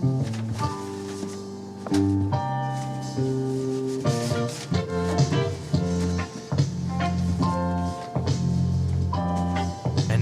And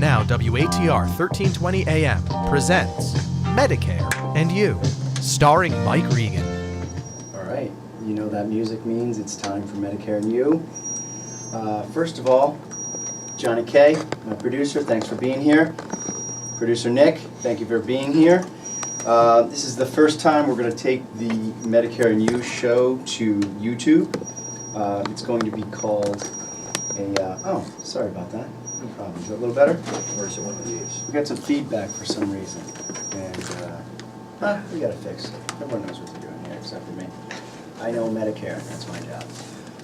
now WATR 1320 AM presents Medicare and You, starring Mike Regan. All right, you know that music means it's time for Medicare and You. First of all, Johnny K, my producer, thanks for being here. Producer Nick, thank you for being here. This is the first time we're going to take the Medicare and You show to YouTube. It's going to be called oh, sorry about that. No problem. Is that a little better? Or is it one of these? We got some feedback for some reason, and we got to fix it. Everyone knows what they're doing here except for me. I know Medicare. That's my job.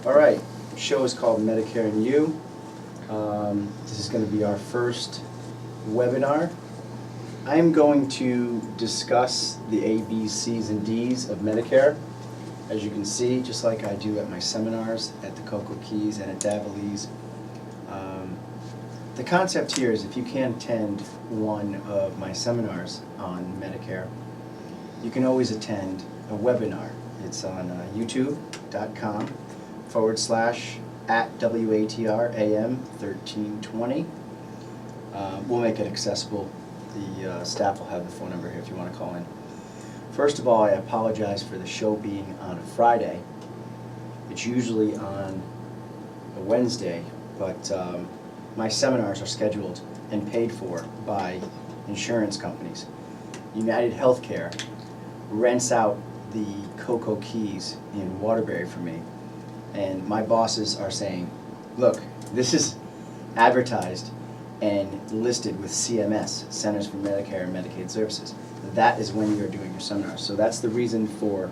All right. The show is called Medicare and You. This is going to be our first webinar. I'm going to discuss the A, B, C's, and D's of Medicare. As you can see, just like I do at my seminars at the Cocoa Keys and at Davalese. The concept here is if you can't attend one of my seminars on Medicare, you can always attend a webinar. It's on youtube.com/@WATR AM 1320. We'll make it accessible. The staff will have the phone number here if you want to call in. First of all, I apologize for the show being on a Friday. It's usually on a Wednesday, but my seminars are scheduled and paid for by insurance companies. United Healthcare rents out the Cocoa Keys in Waterbury for me, and my bosses are saying, look, this is advertised and listed with CMS, Centers for Medicare and Medicaid Services. That is when you're doing your seminars. So that's the reason for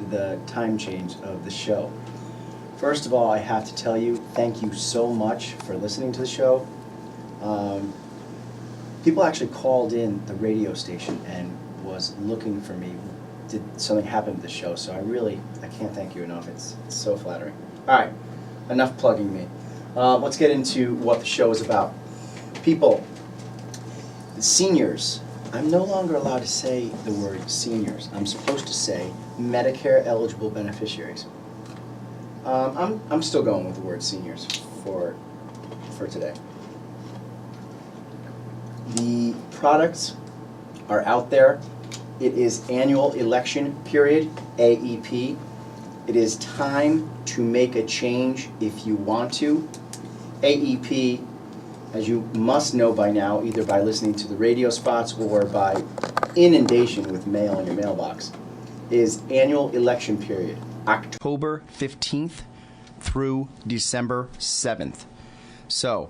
the time change of the show. First of all, I have to tell you, thank you so much for listening to the show. People actually called in the radio station and was looking for me. Did something happen to the show? So I can't thank you enough. It's so flattering. All right, enough plugging me. Let's get into what the show is about. People, the seniors, I'm no longer allowed to say the word seniors. I'm supposed to say Medicare eligible beneficiaries. I'm still going with the word seniors for today. The products are out there. It is annual election period, AEP. It is time to make a change if you want to. AEP, as you must know by now, either by listening to the radio spots or by inundation with mail in your mailbox, is annual election period, October 15th through December 7th. So,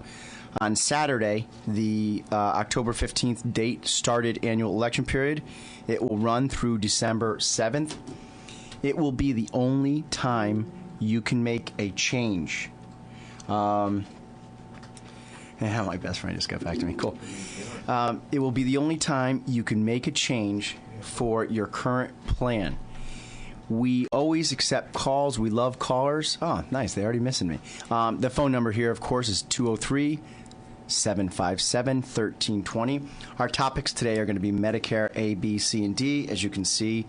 on Saturday, the October 15th date started annual election period. It will run through December 7th. It will be the only time you can make a change. My best friend just got back to me. Cool. It will be the only time you can make a change for your current plan. We always accept calls. We love callers. Oh, nice. They're already missing me. The phone number here, of course, is 203-757-1320. Our topics today are going to be Medicare A, B, C, and D. As you can see,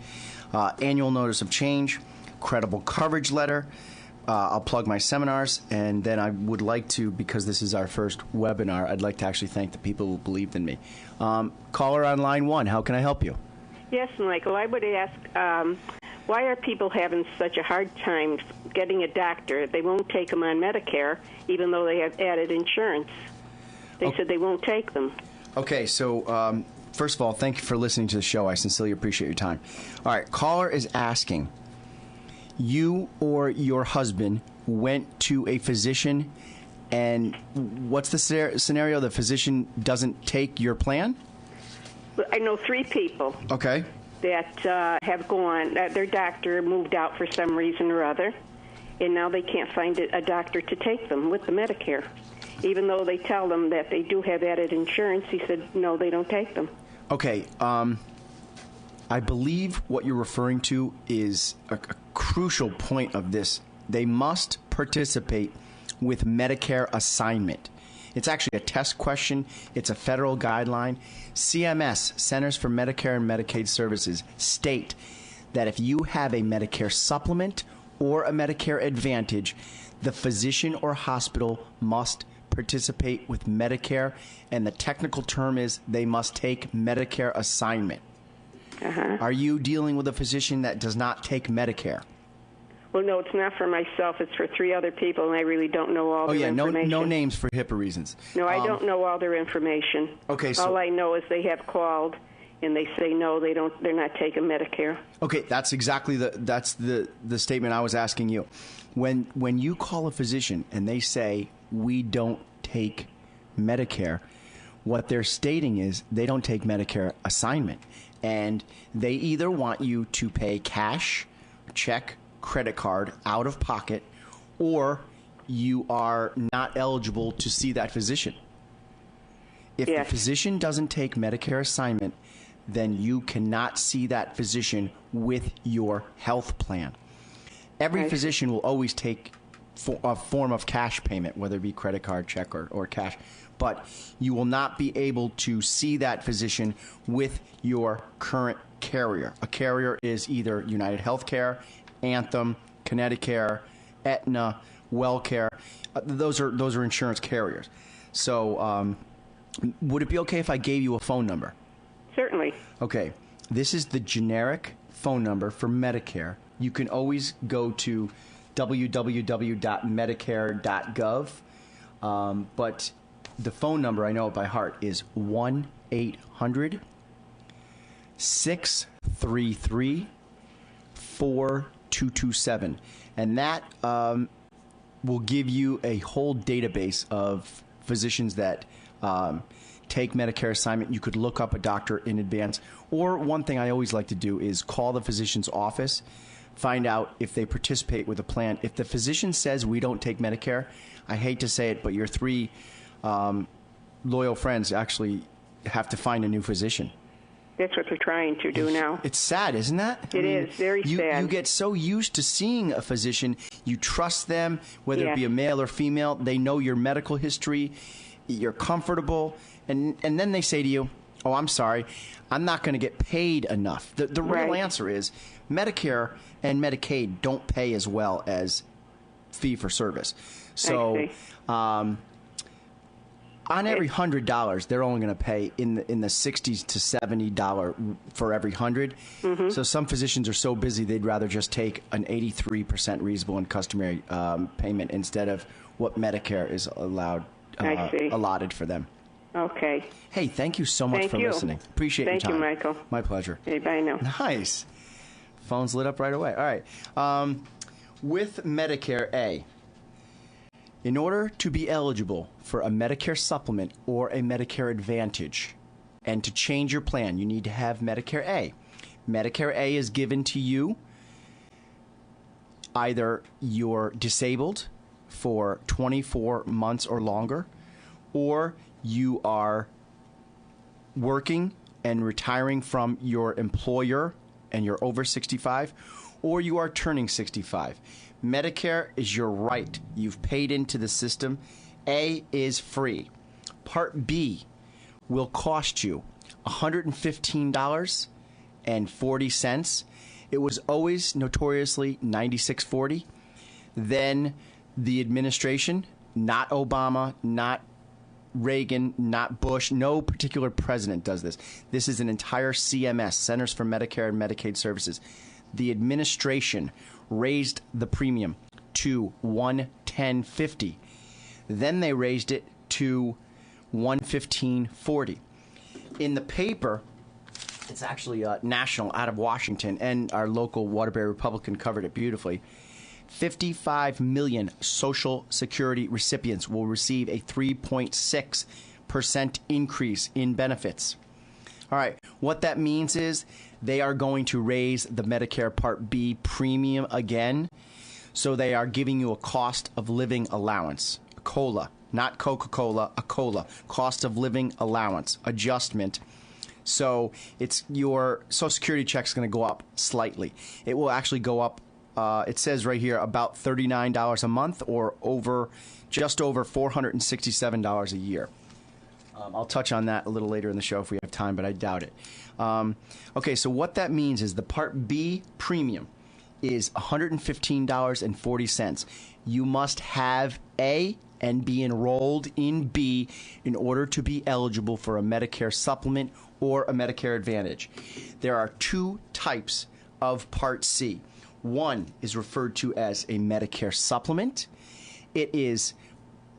annual notice of change, credible coverage letter. I'll plug my seminars, and then I would like to, because this is our first webinar, I'd like to actually thank the people who believed in me. Caller on line 1, how can I help you? Yes, Michael, I would ask, why are people having such a hard time getting a doctor? They won't take them on Medicare, even though they have added insurance. They said they won't take them. Okay, so first of all, thank you for listening to the show. I sincerely appreciate your time. All right, caller is asking, you or your husband went to a physician, and what's the scenario? The physician doesn't take your plan? I know 3 people. Okay. That have gone, their doctor moved out for some reason or other, and now they can't find a doctor to take them with the Medicare. Even though they tell them that they do have added insurance, he said, no, they don't take them. Okay, I believe what you're referring to is a crucial point of this. They must participate with Medicare assignment. It's actually a test question. It's a federal guideline. CMS, Centers for Medicare and Medicaid Services, state that if you have a Medicare supplement or a Medicare Advantage, the physician or hospital must participate with Medicare, and the technical term is they must take Medicare assignment. Are you dealing with a physician that does not take Medicare? Well, no, it's not for myself. It's for 3 other people, and I really don't know all their information. No names for HIPAA reasons. No, I don't know all their information. Okay, so all I know is they have called, and they say no, they don't. They're not taking Medicare. Okay, that's exactly the statement I was asking you. When you call a physician and they say we don't take Medicare, what they're stating is they don't take Medicare assignment, and they either want you to pay cash, check, credit card out of pocket, or you are not eligible to see that physician. If the physician doesn't take Medicare assignment, then you cannot see that physician with your health plan. Every physician will always take a form of cash payment, whether it be credit card, check, or cash. But you will not be able to see that physician with your current carrier. A carrier is either United Healthcare, Anthem, Connecticut, Aetna, WellCare. Those are insurance carriers. So would it be okay if I gave you a phone number? Certainly. Okay. This is the generic phone number for Medicare. You can always go to www.medicare.gov. But the phone number, I know it by heart, is 1-800-633-4227. And that will give you a whole database of physicians that take Medicare assignment. You could look up a doctor in advance. Or one thing I always like to do is call the physician's office, find out if they participate with a plan. If the physician says we don't take Medicare, I hate to say it, but your 3 loyal friends actually have to find a new physician. That's what they're trying to do now. It's sad, isn't that? It is very sad. You get so used to seeing a physician, you trust them, whether it be a male or female. They know your medical history. You're comfortable. And then they say to you, oh, I'm sorry, I'm not going to get paid enough. The real answer is Medicare and Medicaid don't pay as well as fee-for-service. So on every $100, they're only going to pay in the $60 to $70 for every 100. Mm-hmm. So some physicians are so busy they'd rather just take an 83% reasonable and customary payment instead of what Medicare is allotted for them. Okay. Hey, thank you so much for listening. Appreciate your time. Thank you, Michael. My pleasure. Hey, bye now. Nice. Phone's lit up right away. All right. With Medicare A, in order to be eligible for a Medicare supplement or a Medicare Advantage and to change your plan, you need to have Medicare A. Medicare A is given to you either you're disabled for 24 months or longer, or you are working and retiring from your employer and you're over 65, or you are turning 65. Medicare is your right. You've paid into the system. A is free. Part B will cost you $115.40. It was always notoriously $96.40. Then the administration, not Obama, not Reagan, not Bush, no particular president does this. This is an entire CMS, Centers for Medicare and Medicaid Services. The administration raised the premium to $110.50. Then they raised it to $115.40. In the paper, it's actually national out of Washington, and our local Waterbury Republican covered it beautifully. 55 million Social Security recipients will receive a 3.6% increase in benefits. All right, what that means is they are going to raise the Medicare Part B premium again. So they are giving you a cost of living allowance, a COLA, not Coca-Cola, a COLA, cost of living allowance adjustment. So it's your Social Security check's going to go up slightly. It will actually go up it says right here about $39 a month or just over $467 a year. I'll touch on that a little later in the show if we have time, but I doubt it. Okay, so what that means is the Part B premium is $115.40. You must have A and be enrolled in B in order to be eligible for a Medicare supplement or a Medicare Advantage. There are two types of Part C. One is referred to as a Medicare supplement. It is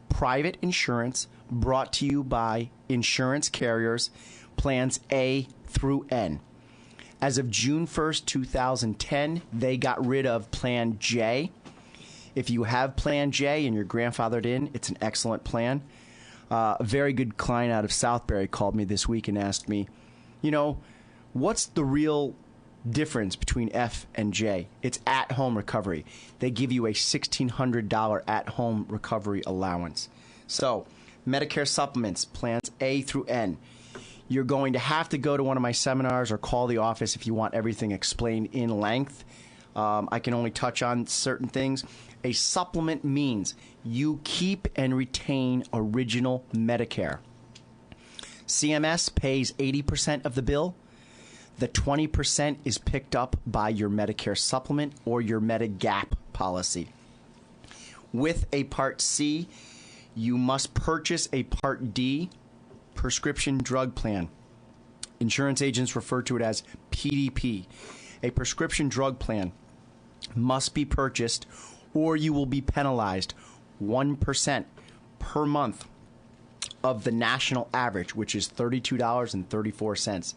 private insurance brought to you by insurance carriers, plans A through N. As of June 1st, 2010, they got rid of Plan J. If you have Plan J and you're grandfathered in, it's an excellent plan. A very good client out of Southbury called me this week and asked me, what's the real difference between F and J? It's at-home recovery. They give you a $1,600 at-home recovery allowance. So, Medicare supplements, plans A through N. You're going to have to go to one of my seminars or call the office if you want everything explained in length. I can only touch on certain things. A supplement means you keep and retain original Medicare. CMS pays 80% of the bill. The 20% is picked up by your Medicare supplement or your Medigap policy. With a Part C, you must purchase a Part D prescription drug plan. Insurance agents refer to it as PDP. A prescription drug plan must be purchased or you will be penalized 1% per month of the national average, which is $32.34.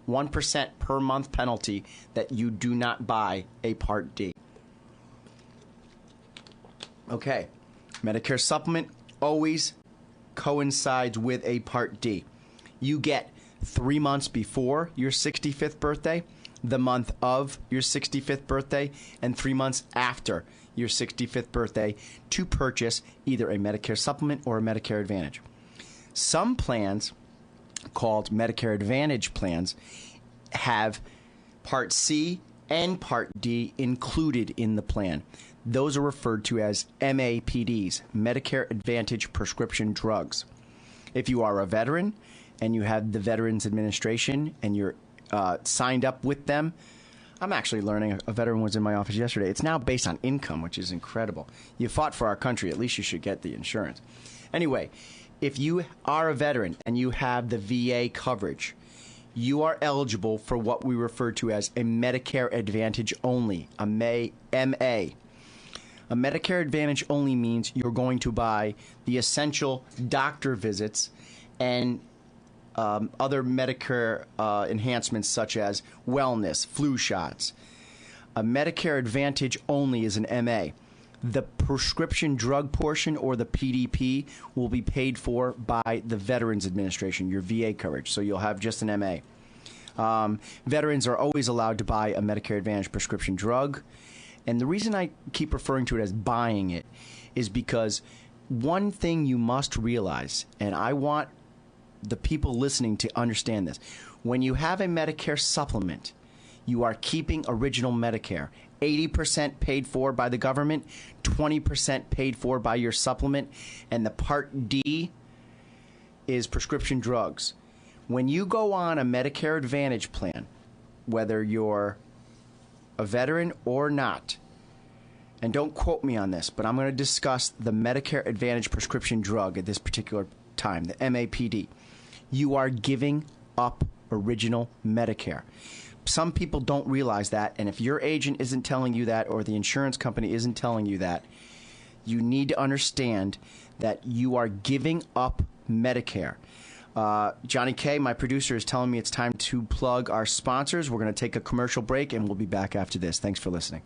1% per month penalty that you do not buy a Part D. Okay, Medicare supplement always coincides with a Part D. You get 3 months before your 65th birthday, the month of your 65th birthday, and 3 months after your 65th birthday to purchase either a Medicare supplement or a Medicare Advantage. Some plans, called Medicare Advantage plans, have Part C and Part D included in the plan. Those are referred to as MAPDs, Medicare Advantage Prescription Drugs. If you are a veteran and you have the Veterans Administration and you're signed up with them, I'm actually learning, a veteran was in my office yesterday. It's now based on income, which is incredible. You fought for our country, at least you should get the insurance. Anyway, if you are a veteran and you have the VA coverage, you are eligible for what we refer to as a Medicare Advantage only, a MA. A Medicare Advantage only means you're going to buy the essential doctor visits and other Medicare enhancements such as wellness, flu shots. A Medicare Advantage only is an MA. The prescription drug portion, or the PDP, will be paid for by the Veterans Administration, your VA coverage, so you'll have just an MA. Veterans are always allowed to buy a Medicare Advantage prescription drug, and the reason I keep referring to it as buying it is because one thing you must realize, and I want the people listening to understand this, when you have a Medicare supplement, you are keeping original Medicare. 80% paid for by the government, 20% paid for by your supplement, and the Part D is prescription drugs. When you go on a Medicare Advantage plan, whether you're a veteran or not, and don't quote me on this, but I'm going to discuss the Medicare Advantage prescription drug at this particular time, the MAPD. You are giving up original Medicare. Some people don't realize that, and if your agent isn't telling you that or the insurance company isn't telling you that, you need to understand that you are giving up Medicare. Johnny K, my producer, is telling me it's time to plug our sponsors. We're going to take a commercial break, and we'll be back after this. Thanks for listening.